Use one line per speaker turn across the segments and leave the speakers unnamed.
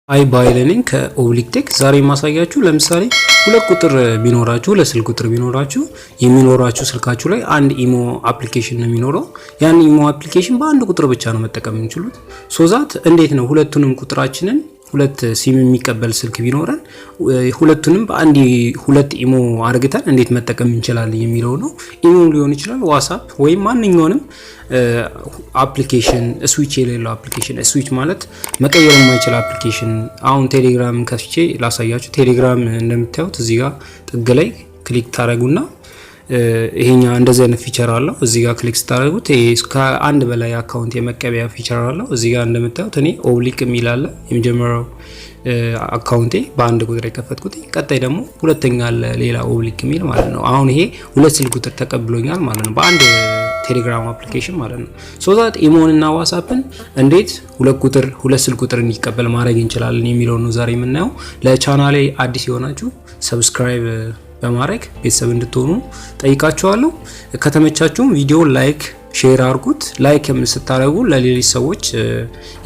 አይ ባይለኒን ከኦብሊክ ቴክ ዛሬ ማሳያችሁ ለምሳሌ ሁለት ቁጥር ቢኖራችሁ ለስልክ ቁጥር ቢኖራችሁ የሚኖራችሁ ስልካችሁ ላይ አንድ ኢሞ አፕሊኬሽን ነው የሚኖረው። ያን ኢሞ አፕሊኬሽን በአንድ ቁጥር ብቻ ነው መጠቀም የምንችሉት። ሶዛት እንዴት ነው ሁለቱንም ቁጥራችንን ሁለት ሲም የሚቀበል ስልክ ቢኖረን ሁለቱንም በአንድ ሁለት ኢሞ አርግተን እንዴት መጠቀም እንችላለን የሚለው ነው። ኢሞ ሊሆን ይችላል ዋትስአፕ ወይም ማንኛውንም አፕሊኬሽን ስዊች የሌለው አፕሊኬሽን ስዊች ማለት መቀየር የማይችል አፕሊኬሽን። አሁን ቴሌግራም ከፍቼ ላሳያችሁ። ቴሌግራም እንደምታዩት እዚህ ጋር ጥግ ላይ ክሊክ ታረጉና ይሄኛ እንደዚህ አይነት ፊቸር አለው። እዚህ ጋር ክሊክ ስታደርጉት እስከ አንድ በላይ አካውንት የመቀበያ ፊቸር አለው። እዚህ ጋር እንደምታዩት እኔ ኦብሊክ የሚል አለ የመጀመሪያው አካውንቴ በአንድ ቁጥር የከፈትኩት። ቀጣይ ደግሞ ሁለተኛ አለ ሌላ ኦብሊክ የሚል ማለት ነው። አሁን ይሄ ሁለት ስልክ ቁጥር ተቀብሎኛል ማለት ነው በአንድ ቴሌግራም አፕሊኬሽን ማለት ነው። ሶዛት ኢሞን እና ዋትስአፕን እንዴት ሁለት ስልክ ቁጥር እንዲቀበል ማድረግ እንችላለን የሚለው ነው ዛሬ የምናየው። ለቻናሌ አዲስ የሆናችሁ ሰብስክራይብ በማድረግ ቤተሰብ እንድትሆኑ ጠይቃችኋለሁ። ከተመቻችሁም ቪዲዮ ላይክ ሼር አድርጉት። ላይክ ስታደርጉ ለሌሎች ሰዎች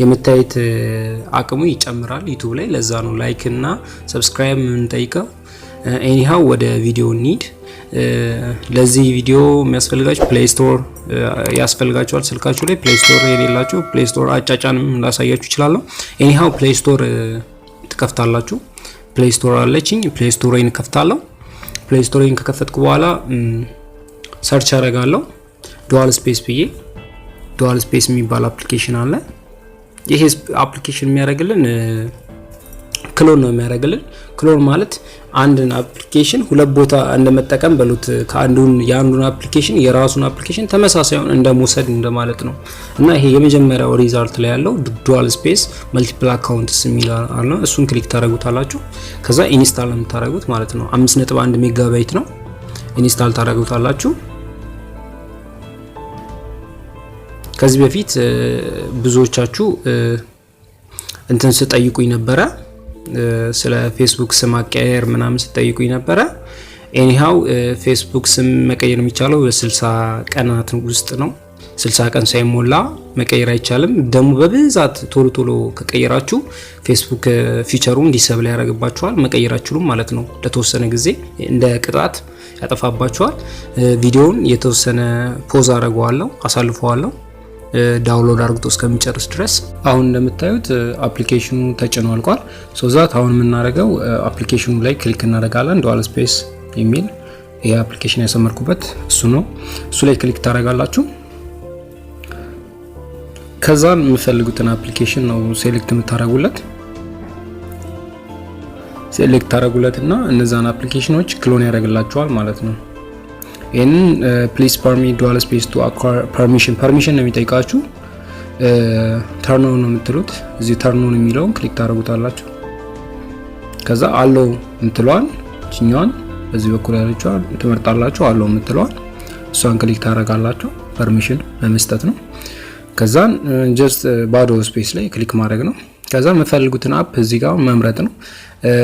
የምታዩት አቅሙ ይጨምራል ዩቲዩብ ላይ። ለዛ ነው ላይክ እና ሰብስክራይብ የምንጠይቀው። ኤኒሃው ወደ ቪዲዮ እንሂድ። ለዚህ ቪዲዮ የሚያስፈልጋችሁ ፕሌይ ስቶር ያስፈልጋችኋል። ስልካችሁ ላይ ፕሌይ ስቶር የሌላችሁ ፕሌይ ስቶር አጫጫንም ላሳያችሁ እችላለሁ። ኤኒሃው ፕሌይ ስቶር ትከፍታላችሁ። ፕሌይ ስቶር አለችኝ። ፕሌይ ስቶርን ከፍታለሁ። ፕሌይ ስቶርን ከከፈትኩ በኋላ ሰርች አደርጋለሁ። ዱዋል ስፔስ ብዬ ዱዋል ስፔስ የሚባል አፕሊኬሽን አለ። ይሄ አፕሊኬሽን የሚያደርግልን ክሎን ነው የሚያደርግልን። ክሎን ማለት አንድን አፕሊኬሽን ሁለት ቦታ እንደመጠቀም በሉት የአንዱን አፕሊኬሽን የራሱን አፕሊኬሽን ተመሳሳዩን እንደመውሰድ እንደማለት ነው። እና ይሄ የመጀመሪያው ሪዛልት ላይ ያለው ዱዋል ስፔስ መልቲፕል አካውንትስ የሚል አለ። እሱን ክሊክ ታደርጉታላችሁ። ከዛ ኢንስታል የምታደርጉት ማለት ነው። 5.1 ሜጋባይት ነው። ኢንስታል ታደርጉታላችሁ። ከዚህ በፊት ብዙዎቻችሁ እንትን ስጠይቁኝ ነበረ ስለ ፌስቡክ ስም አቀያየር ምናምን ስጠይቁኝ ነበረ። ኤኒሃው ፌስቡክ ስም መቀየር የሚቻለው በ60 ቀናት ውስጥ ነው። 60 ቀን ሳይሞላ መቀየር አይቻልም። ደግሞ በብዛት ቶሎ ከቀየራችሁ ፌስቡክ ፊቸሩን ዲሰብል ያደርግባችኋል። መቀየራችሁም ማለት ነው ለተወሰነ ጊዜ እንደ ቅጣት ያጠፋባችኋል። ቪዲዮውን የተወሰነ ፖዝ አደርገዋለሁ፣ አሳልፈዋለሁ ዳውንሎድ አድርጎ እስከሚጨርስ ድረስ። አሁን እንደምታዩት አፕሊኬሽኑ ተጭኖ አልቋል። ሶዛት አሁን የምናደርገው አፕሊኬሽኑ ላይ ክሊክ እናደርጋለን። ዱዋል ስፔስ የሚል ይሄ አፕሊኬሽን ያሰመርኩበት እሱ ነው። እሱ ላይ ክሊክ ታደርጋላችሁ። ከዛን የምፈልጉትን አፕሊኬሽን ነው ሴሌክት የምታደርጉለት። ሴሌክት ታደርጉለትና እነዛን አፕሊኬሽኖች ክሎን ያደርግላችኋል ማለት ነው። ይሄንን ፕሊዝ ፐርሚት ዱዋል ስፔስ ቱ አኳር ፐርሚሽን ነው የሚጠይቃችሁ። ተርን ኦን ነው የምትሉት። እዚህ ተርን ኦን የሚለውን ክሊክ ታደርጉታላችሁ። ከዛ አለው የምትለዋን እኛን በዚህ በኩል ያለችዋን ትመርጣላችሁ። አለው የምትለዋን እሷን ክሊክ ታደርጋላችሁ። ፐርሚሽን በመስጠት ነው። ከዛን ጀስት ባዶ ስፔስ ላይ ክሊክ ማድረግ ነው። ከዛ የምትፈልጉትን አፕ እዚህ ጋር መምረጥ ነው።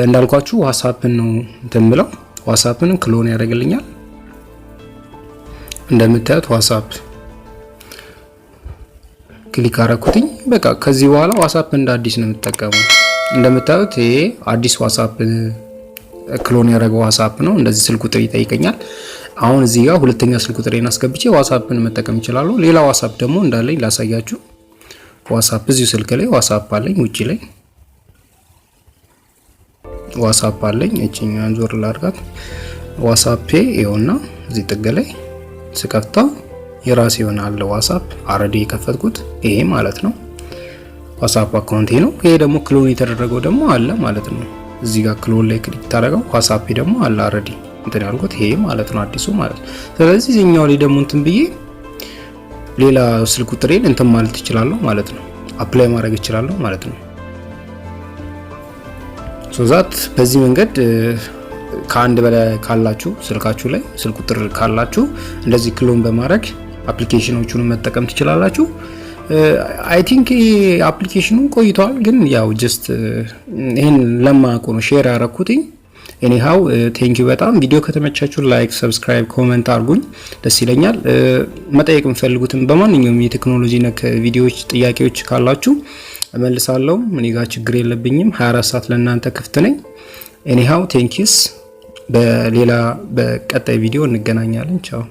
እንዳልኳችሁ ዋትስአፕን ነው እንተምለው። ዋትስአፕን ክሎን ያደርግልኛል። እንደምታዩት ዋትስአፕ ክሊክ አረኩትኝ። በቃ ከዚህ በኋላ ዋትስአፕ እንደ አዲስ ነው የምትጠቀመው። እንደምታዩት ይሄ አዲስ ዋትስአፕ ክሎን ያደረገው ዋትስአፕ ነው። እንደዚህ ስልክ ቁጥር ይጠይቀኛል። አሁን እዚህ ጋር ሁለተኛ ስልክ ቁጥሬን አስገብቼ ዋትስአፕን መጠቀም ይችላል። ሌላ ዋትስአፕ ደግሞ እንዳለኝ ላሳያችሁ። ዋትስአፕ እዚህ ስልክ ላይ ዋትስአፕ አለኝ። ውጪ ላይ ዋትስአፕ አለኝ። እቺኛን ዞር ላድርጋት። ዋትስአፕ ይኸውና እዚህ ጥግ ላይ ስከፍተው የራሴ ይሆናል ዋትስአፕ አረዲ የከፈትኩት ይሄ ማለት ነው። ዋትስአፕ አካውንቴ ነው። ይሄ ደግሞ ክሎን የተደረገው ደግሞ አለ ማለት ነው። እዚህ ጋር ክሎን ላይ ክሊክ ታደርገው ዋትስአፕ ደግሞ አለ አረዲ እንትን ያልኩት ይሄ ማለት ነው አዲሱ ማለት ነው። ስለዚህ እዚህኛው ላይ ደግሞ እንትን ብዬ ሌላ ስልክ ቁጥሬን እንትን ማለት ይችላልው ማለት ነው። አፕላይ ማድረግ ይችላልው ማለት ነው። ሶዛት በዚህ መንገድ ከአንድ በላይ ካላችሁ ስልካችሁ ላይ ስልክ ቁጥር ካላችሁ እንደዚህ ክሎን በማድረግ አፕሊኬሽኖቹን መጠቀም ትችላላችሁ። አይ ቲንክ አፕሊኬሽኑ ቆይቷል፣ ግን ያው ጀስት ይሄን ለማቆ ነው ሼር ያደረኩትኝ። ኤኒሃው ቴንክ ዩ በጣም። ቪዲዮ ከተመቻችሁ ላይክ፣ ሰብስክራይብ፣ ኮሜንት አድርጉኝ፣ ደስ ይለኛል። መጠየቅ የምትፈልጉትም በማንኛውም የቴክኖሎጂ ነክ ቪዲዮዎች ጥያቄዎች ካላችሁ እመልሳለሁ። እኔ ጋር ችግር የለብኝም። 24 ሰዓት ለእናንተ ክፍት ነኝ። ኤኒሃው ቴንኪስ። በቀጣይ ቪዲዮ እንገናኛለን። ቻው